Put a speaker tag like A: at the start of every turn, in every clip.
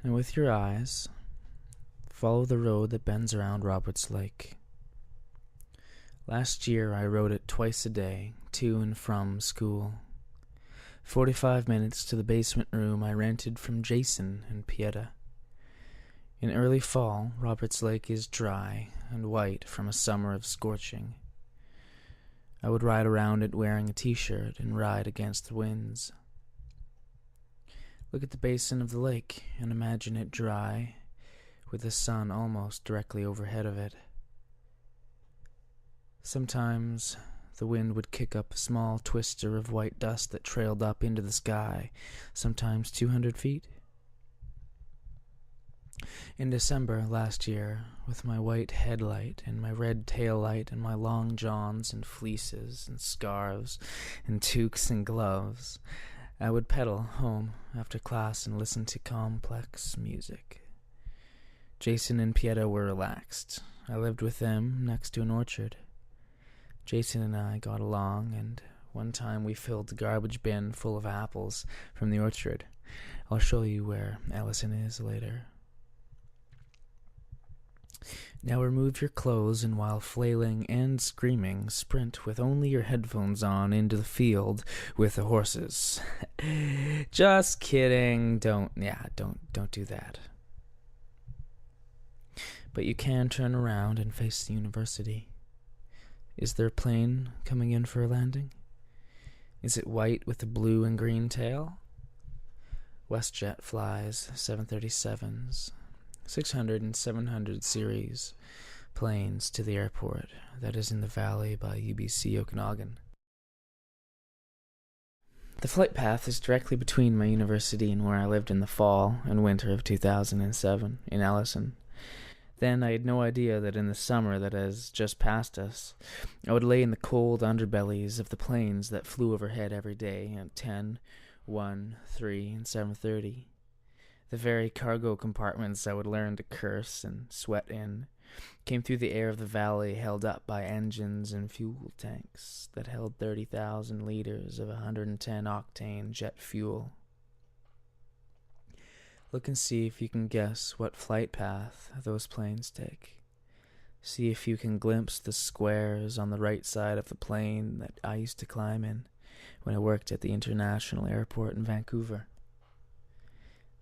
A: and with your eyes, follow the road that bends around Roberts Lake. Last year I rode it twice a day, to and from school. 45 minutes to the basement room I rented from Jason and Pieta. In early fall, Roberts Lake is dry and white from a summer of scorching. I would ride around it wearing a t-shirt and ride against the winds. Look at the basin of the lake and imagine it dry, with the sun almost directly overhead of it. Sometimes the wind would kick up a small twister of white dust that trailed up into the sky, sometimes 200 feet. In December last year, with my white headlight and my red tail light and my long johns and fleeces and scarves and toques and gloves, I would pedal home after class and listen to complex music. Jason and Pieta were relaxed. I lived with them next to an orchard. Jason and I got along, and one time we filled the garbage bin full of apples from the orchard. I'll show you where Ellison is later. Now remove your clothes and while flailing and screaming, sprint with only your headphones on into the field with the horses. Just kidding. Don't do that. But you can turn around and face the university. Is there a plane coming in for a landing? Is it white with a blue and green tail? WestJet flies 737s. 600 and 700 series planes to the airport that is in the valley by UBC Okanagan. The flight path is directly between my university and where I lived in the fall and winter of 2007 in Ellison. Then I had no idea that in the summer that has just passed us, I would lay in the cold underbellies of the planes that flew overhead every day at 10, 1, 3, and 7:30. The very cargo compartments I would learn to curse and sweat in came through the air of the valley held up by engines and fuel tanks that held 30,000 liters of 110-octane jet fuel. Look and see if you can guess what flight path those planes take. See if you can glimpse the squares on the right side of the plane that I used to climb in when I worked at the International Airport in Vancouver.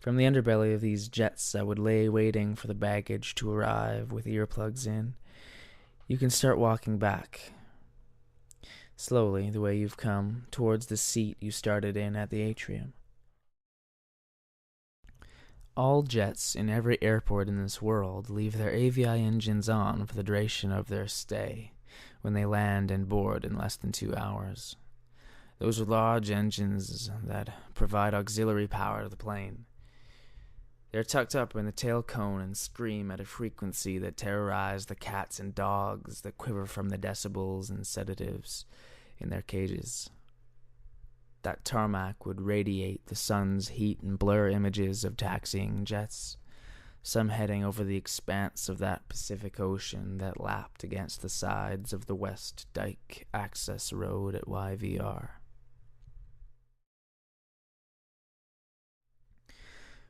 A: From the underbelly of these jets I would lay waiting for the baggage to arrive with earplugs in. You can start walking back, slowly the way you've come, towards the seat you started in at the atrium. All jets in every airport in this world leave their AVI engines on for the duration of their stay, when they land and board in less than 2 hours. Those are large engines that provide auxiliary power to the plane. They're tucked up in the tail cone and scream at a frequency that terrorize the cats and dogs that quiver from the decibels and sedatives in their cages. That tarmac would radiate the sun's heat and blur images of taxiing jets, some heading over the expanse of that Pacific Ocean that lapped against the sides of the West Dyke Access Road at YVR.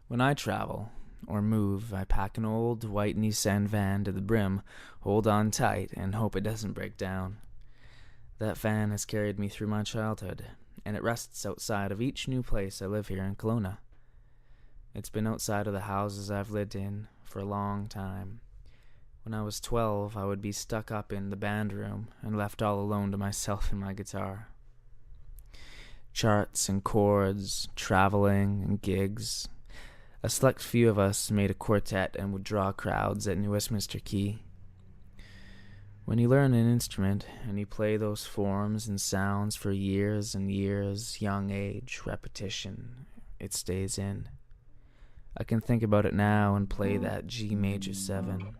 A: When I travel or move, I pack an old white Nissan van to the brim, hold on tight, and hope it doesn't break down. That van has carried me through my childhood, and it rests outside of each new place I live here in Kelowna. It's been outside of the houses I've lived in for a long time. When I was 12, I would be stuck up in the band room and left all alone to myself and my guitar. Charts and chords, traveling and gigs. A select few of us made a quartet and would draw crowds at New Westminster Quay. When you learn an instrument and you play those forms and sounds for years and years, young age, repetition, it stays in. I can think about it now and play that G major 7,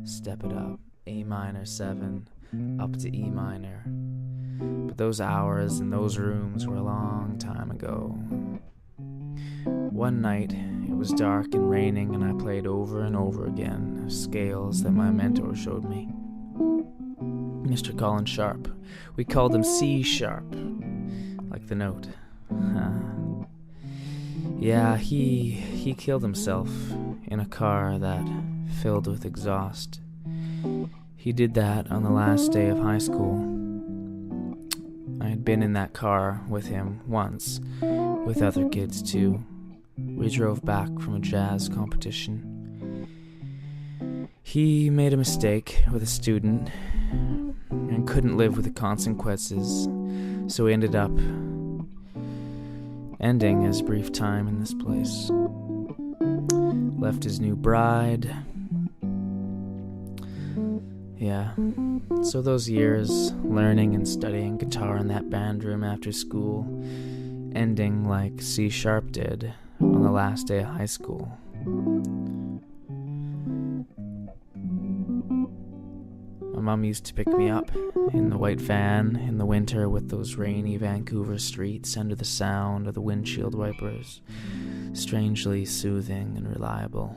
A: step it up, A minor 7, up to E minor. But those hours in those rooms were a long time ago. One night, it was dark and raining, and I played over and over again scales that my mentor showed me. Mr. Colin Sharp. We called him C sharp, like the note. Yeah, he killed himself in a car that filled with exhaust. He did that on the last day of high school. I had been in that car with him once, with other kids too. We drove back from a jazz competition. He made a mistake with a student and couldn't live with the consequences, so he ended up ending his brief time in this place. Left his new bride. Yeah, so those years learning and studying guitar in that band room after school, ending like C Sharp did on the last day of high school. My mom used to pick me up in the white van in the winter with those rainy Vancouver streets under the sound of the windshield wipers, strangely soothing and reliable.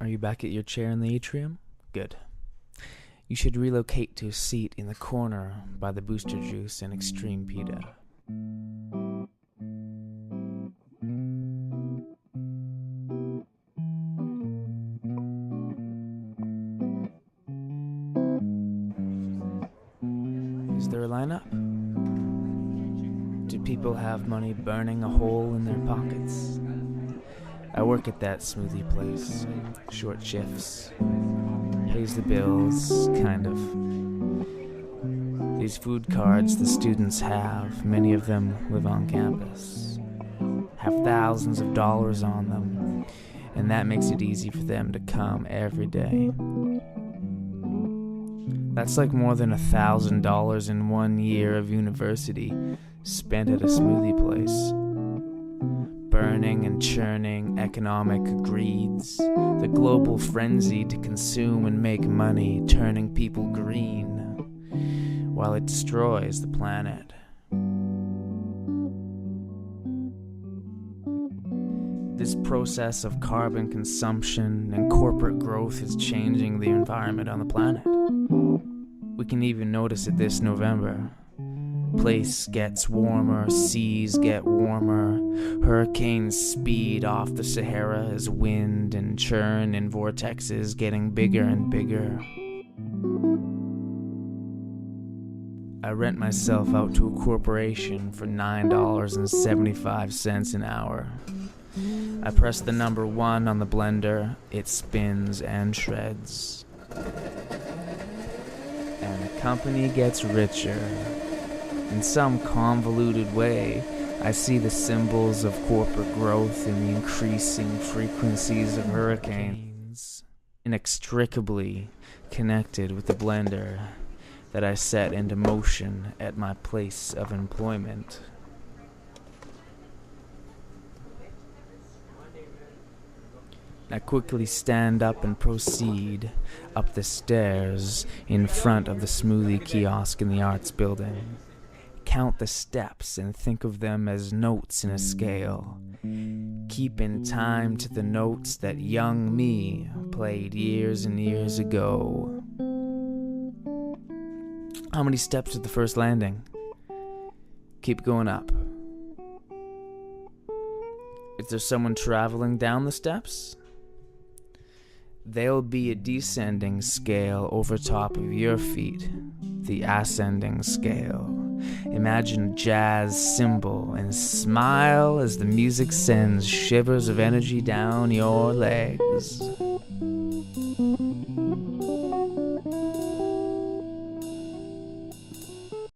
A: Are you back at your chair in the atrium? Good. You should relocate to a seat in the corner by the Booster Juice and Extreme Pita. Is there a lineup? Do people have money burning a hole in their pockets? I work at that smoothie place. Short shifts. Pays the bills, kind of. These food cards the students have, many of them live on campus, have thousands of dollars on them, and that makes it easy for them to come every day. That's like more than $1,000 in 1 year of university spent at a smoothie place. Burning and churning economic greeds, the global frenzy to consume and make money, turning people green, while it destroys the planet. This process of carbon consumption and corporate growth is changing the environment on the planet. We can even notice it this November. Place gets warmer, seas get warmer, hurricanes speed off the Sahara as wind and churn and vortexes getting bigger and bigger. I rent myself out to a corporation for $9.75 an hour. I press the number 1 on the blender, it spins and shreds. And the company gets richer. In some convoluted way, I see the symbols of corporate growth in the increasing frequencies of hurricanes, inextricably connected with the blender that I set into motion at my place of employment. I quickly stand up and proceed up the stairs in front of the smoothie kiosk in the arts building. Count the steps and think of them as notes in a scale. Keep in time to the notes that young me played years and years ago. How many steps at the first landing? Keep going up. Is there someone traveling down the steps? There'll be a descending scale over top of your feet, the ascending scale. Imagine a jazz cymbal and smile as the music sends shivers of energy down your legs.